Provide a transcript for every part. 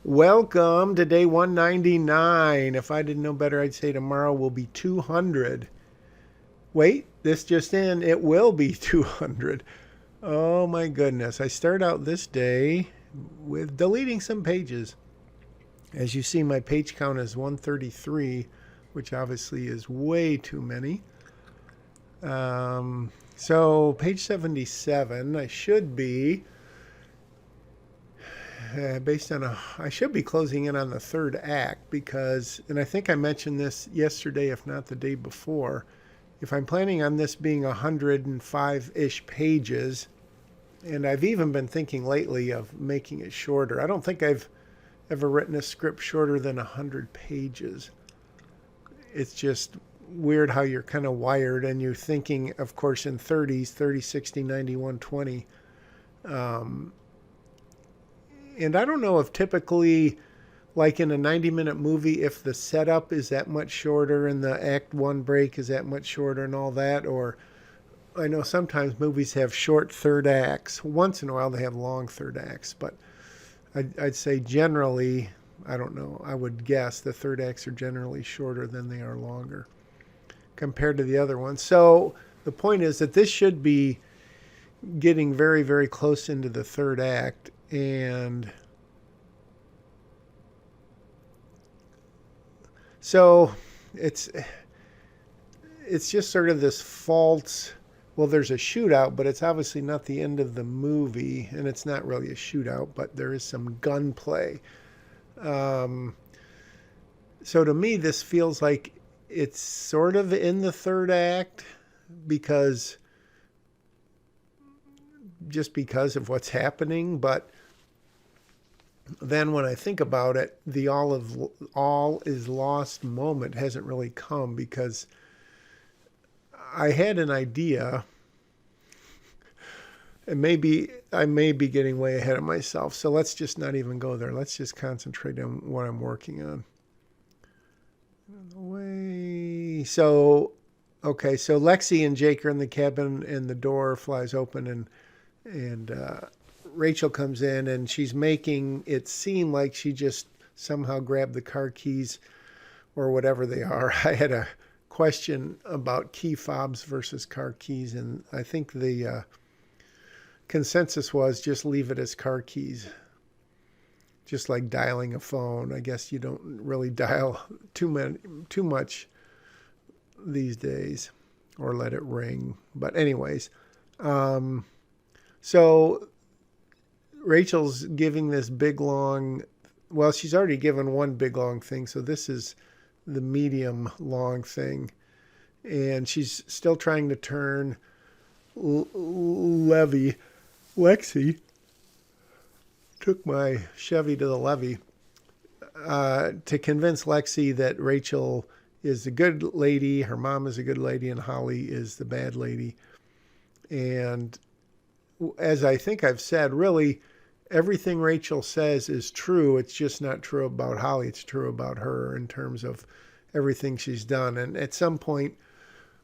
Welcome to day 199. If I didn't know better, I'd say tomorrow will be 200. Wait, this just in, it will be 200. Oh my goodness. I start out this day with deleting some pages. As you see, my page count is 133, which obviously is way too many. So, page 77, I should be I should be closing in on the third act because, and I think I mentioned this yesterday, if not the day before, if I'm planning on this being 105-ish pages, and I've even been thinking lately of making it shorter. I don't think I've ever written a script shorter than 100 pages. It's just weird how you're kind of wired, and you're thinking, of course, in 30s, 30, 60, 90, 120. And I don't know if typically, like in a 90-minute movie, if the setup is that much shorter and the act one break is that much shorter and all that, or I know sometimes movies have short third acts. Once in a while they have long third acts, but I'd say generally, I don't know, I would guess the third acts are generally shorter than they are longer compared to the other ones. So the point is that this should be getting very, very close into the third act. And so it's just sort of this false, well, there's a shootout, but it's obviously not the end of the movie, and it's not really a shootout, but there is some gunplay. So to me, this feels like it's sort of in the third act because of what's happening, but then when I think about it, the all is lost moment hasn't really come because I had an idea, and maybe I may be getting way ahead of myself. So let's just not even go there. Let's just concentrate on what I'm working on. So, okay, so Lexi and Jake are in the cabin, and the door flies open, and Rachel comes in, and she's making it seem like she just somehow grabbed the car keys or whatever they are. I had a question about key fobs versus car keys, and I think the consensus was just leave it as car keys. Just like dialing a phone. I guess you don't really dial too much these days, or let it ring. But anyways, so Rachel's giving this big long, well, she's already given one big long thing, so this is the medium long thing. And she's still trying to turn Lexi took my Chevy to the levee to convince Lexi that Rachel is a good lady, her mom is a good lady, and Holly is the bad lady. And as I think I've said, really, everything Rachel says is true. It's just not true about Holly. It's true about her in terms of everything she's done. And at some point,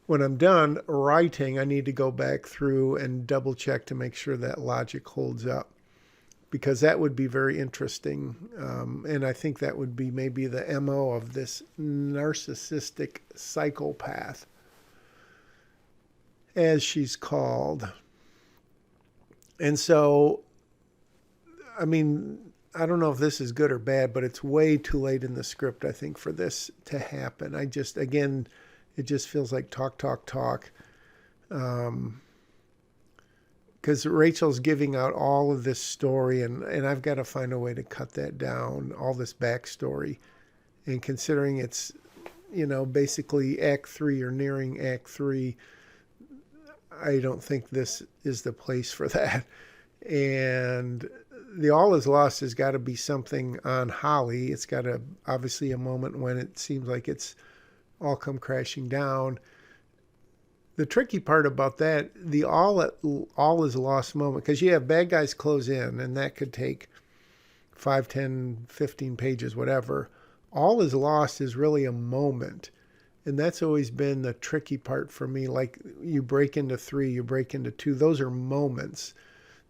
when I'm done writing, I need to go back through and double check to make sure that logic holds up, because that would be very interesting. And I think that would be maybe the MO of this narcissistic psychopath, as she's called. And so, I mean, I don't know if this is good or bad, but it's way too late in the script, I think, for this to happen. Again, it just feels like talk. Because Rachel's giving out all of this story, and I've got to find a way to cut that down, all this backstory. And considering it's, basically Act 3 or nearing Act 3, I don't think this is the place for that. And the all is lost has got to be something on Holly. It's got to, obviously, a moment when it seems like it's all come crashing down. The tricky part about that, the all is lost moment, because you have bad guys close in, and that could take 5, 10, 15 pages, whatever. All is lost is really a moment. And that's always been the tricky part for me. Like, you break into 3, you break into 2. Those are moments.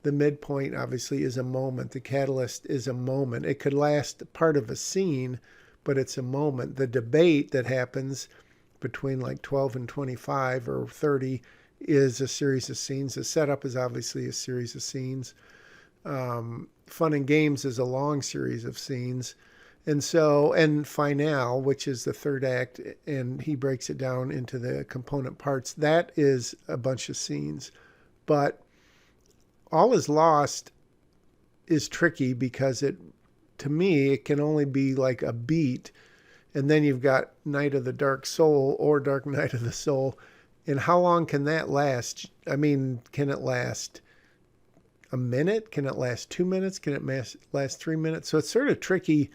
The midpoint obviously is a moment. The catalyst is a moment. It could last part of a scene, but it's a moment. The debate that happens between like 12 and 25 or 30 is a series of scenes. The setup is obviously a series of scenes. Fun and Games is a long series of scenes. And Finale, which is the third act, and he breaks it down into the component parts, that is a bunch of scenes. But All Is Lost is tricky because to me, it can only be like a beat. And then you've got Night of the Dark Soul or Dark Night of the Soul. And how long can that last? I mean, can it last a minute? Can it last 2 minutes? Can it last 3 minutes? So it's sort of tricky.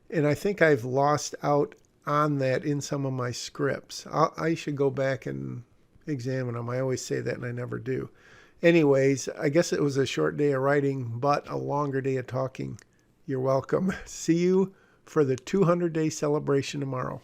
And I think I've lost out on that in some of my scripts. I should go back and examine them. I always say that and I never do. Anyways, I guess it was a short day of writing, but a longer day of talking. You're welcome. See you for the 200-day celebration tomorrow.